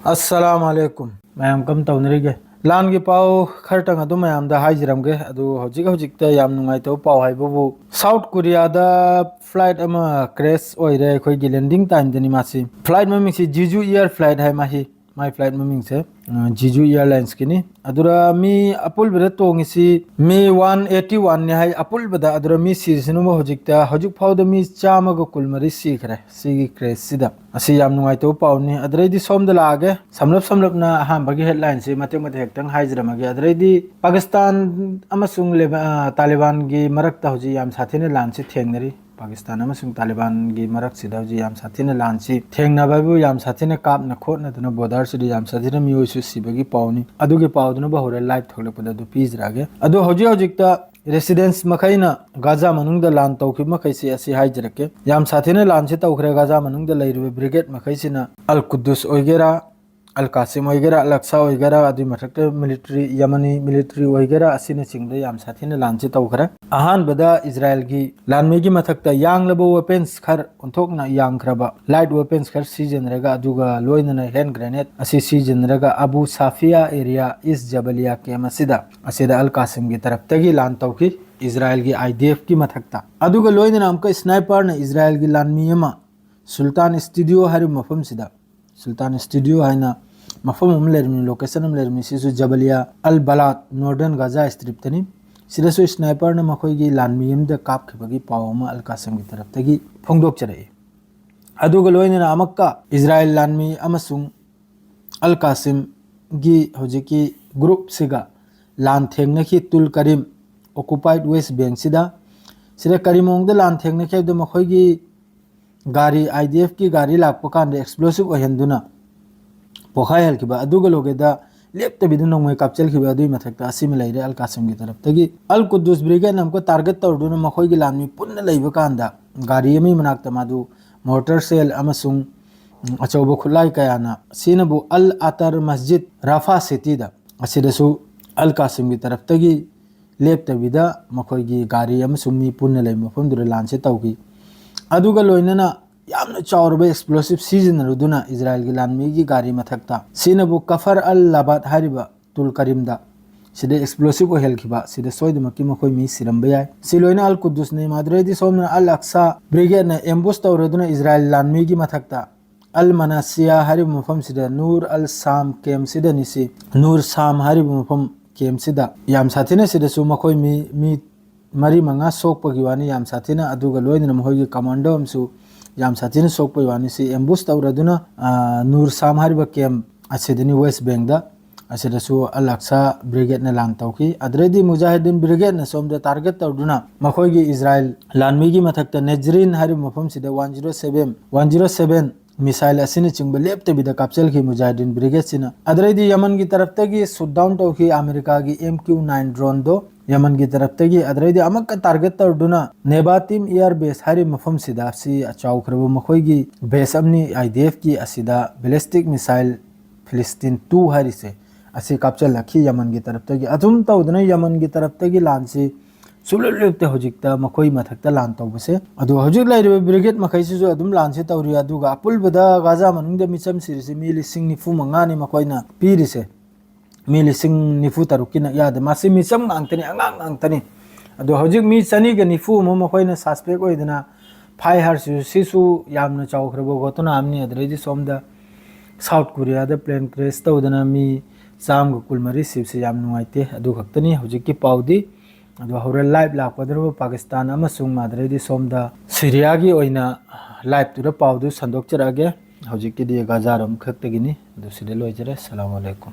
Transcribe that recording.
अस्सलामुअलैकुम मैम कम तौनरीगे लान की पाव खरटंग अदु मैम दा हाइजरमगे अदु हजिक हजिकता याम नुंगाइतो पाव हाइबबु साउथ कोरिया दा फ्लाइट अमा क्रैश ओइरे अखोइगी लैंडिंग टाइम दनि मासी फ्लाइट ममिंगसि जीजू एयर फ्लाइट हाइ माही माई फ्लाइट ममिंगसे जीजू एयरलाइंस किनी अदुरा मी अपुलबदा तोंगिसि मी 181 ने हाइ अपुलबदा अदुरा मी सिसिनुम हजिकता हजिक फाउदा मी चामग कुलमरि सिखरे सिगी क्रैश सिदा असि याम नुंगाइतो पावनि अदरैदि सोमदा लागे समलपना अहांबगी हेडलाइन से मते मते हेक्तंग हाइजरमगे अदरैदि पाकिस्तान अमसुंग तालिबान गी मरक्ता हजि याम साथेने लानसि थेंगनरि पाकिस्तान अमसुंग तालिबान गी मरक्सिदा हजि याम साथेने लानसि थेंगनाबाबु याम साथेने कापना खोटना बॉर्डर सिदि याम साथेने मियोसु सिबगी पावनि अदुगे पावदुना बहरे लाइव थोलपदा दु पिजरागे अदु हजिकता रेसिडेंस मखैना गाजा मनुंगदा लान तौखि मखैसे असि हाइजरके याम साथेने लानसे तौखरे गाजा मनुंगदा लैरुबे ब्रिगेड मखैसिना अल कुद्दुस ओइगेरा अल कासिम ओइगेरा अलक्सा ओइगेरा अदु मथक्ते मिलिटरी यमनी मिलिटरी ओइगेरा असिने चिंगदे याम साथेने लानसे तौखरे अहानबदा इजराइल गी लानमेगी मथक्ता यांगलबो वेपन्स खर उन्थोकना यांगखरबा लाइट वेपन्स खर सीजनरेगा अदुगा लोइनना हैंड ग्रेनेड असि सीजनरेगा अबू साफिया एरिया इस जबलिया के मसिदा असिदा अल कासिम गी तरफतगी लान तौखि इजराइल गी आईडीएफ की मथक्ता अदुगा लोइनना अमका स्नाइपर न इजराइल गी लानमीयमा सुल्तान स्टूडियो हरि मफम सिदा सुल्तान स्टूडियो हाइना मफम हम लेरमी लोकेशन हम लेरमी सिसु जबलिया अल बलात नॉर्दर्न गाजा स्ट्रिप तनी सिदसु स्नाइपर न मखोइगी लानमीयम द कापखिबगी पावमा अल कासिम गी तरफतगी फोंगदोक चरई अदुगा लोइनना अमक्का इजराइल लानमी अमसुंग अल कासिम गी होजिकी ग्रुप सिगा लान थेंगनखि तुल करीम ऑक्युपाइड वेस्ट बैंक सिदा करीमोंग लान थेंगनखि द मखोइगी गाड़ी आईडीएफ की गाड़ी लाप कान एक्सप्लोसिव ओहंदुना पोखाय हलखिबा अदुगा लोगेदा लेप्तबिदु नोंमै कापचलखिबा अदुई मथक्ता असिम लैरे अल कासिम गी तरफतगी अल कुद्दुस ब्रिगेड नमको टारगेट तौरदुना मखोइगी लानमी पुन्ना लैबा कांदा गाड़ी यमी मनाक्ता मादु मोटर सेल अमसुंग अचौबो खुलाई कयाना सिनबु अल अतर मस्जिद राफा सिटी दा असिदसु अल कासिम गी तरफतगी लेप्तबिदा मखोइगी गाड़ी अमसुंग मी पुन्ना लै मफमदुरा लानसे तौगी अदुगा लोइनना यामना चावरबे एक्सप्लोसिव सीजनरुदुना इजराइल गी लानमी गी गाड़ी मथक्ता सिनबु कफर अल लाबाद हारिबा तुल करीमदा सिदे एक्सप्लोसिव ओहेलखिबा सिदे सोइदमकी मखोइ मी सिरमबे याय सिलोइना अल कुद्दुस ने माद्रेदि सोमना अल अक्सा ब्रिगेड ने एम्बुश तौरदुना इजराइल लानमी गी मथक्ता अल मनासिया हारिबा मफम सिदा नूर अल साम केम सिदा निसी नूर साम हारिबा मफम केम सिदा याम साथिने सिदसु मखोइ मी मरी मंगा सोकपगी वानी याम साथिना अदुगा लोइनना मखोइगी कमांडो अमसु याम साथिना सोकपगी वानी सि एम्बुश तौरदुना नूर साम हारिबा केम असिदनि वेस्ट बैंक दा असिदसु अल अक्सा ब्रिगेड ने लान तौखि अदरेदि मुजाहिदीन ब्रिगेड ने सोमदा टारगेट तौरदुना मखोइगी इजराइल लानमीगी मथक्ता नेजरीन हारिबा मफम सिदा 107 मिसाइल असिने चिंगबा लेप्तबिदा कापचलखि मुजाहिदीन ब्रिगेड सिना अदरेदि यमन गी तरफतगी शूट डाउन तौखि अमेरिका गी MQ-9 ड्रोन दो यमन की तरफतगी अदरैदि अमक टारगेट तौरदुना नेबातिम एयर बेस हारि मफम सिदा सि अचाउखरबु मखोइगी बेस अमनी आईडीएफ की असिदा बैलिस्टिक मिसाइल फिलिस्तीन 2 हारि से असि कापचल लखी यमन की तरफतगी अथुम तौदना यमन की तरफतगी लानसि सुलुलुक्ते हजिकता मखोइ मथक्ता लान तौबसे अदु हजिक लाइरे ब्रिगेड मखैसिसु अदुम लानसे तौरि अदुगा अपुलबदा गाजा मनुंगदा मिचम सिरिसि मी लिसिंग निफु मंगानि मखोइना पीरिसे मी लिसिंग निफु तरुकिना याद मासी मिचम गांगतनी अंगांगतनी अदु हजिक मी चनी ग निफु म मखोइना सस्पेक्ट ओइदना फाइ हारसु सिसु यामना चाउखरबो गोतना आमनी अदरेदि सोमदा साउथ कोरिया दा प्लेन क्रैश तौदना मी चाम ग कुलमरि सिबसे याम नुंगाइते अदु खक्तनी हजिक की पाउदी अदु हौरे लाइव लापदरबो पाकिस्तान अमसुंग मादरेदि सोमदा सीरिया गी ओइना लाइव तुरा पाउदु संदोकचरागे हजिक की दि गाजारम खक्तगिनी अदु सिदे लोइजरे अस्सलामु अलैकुम।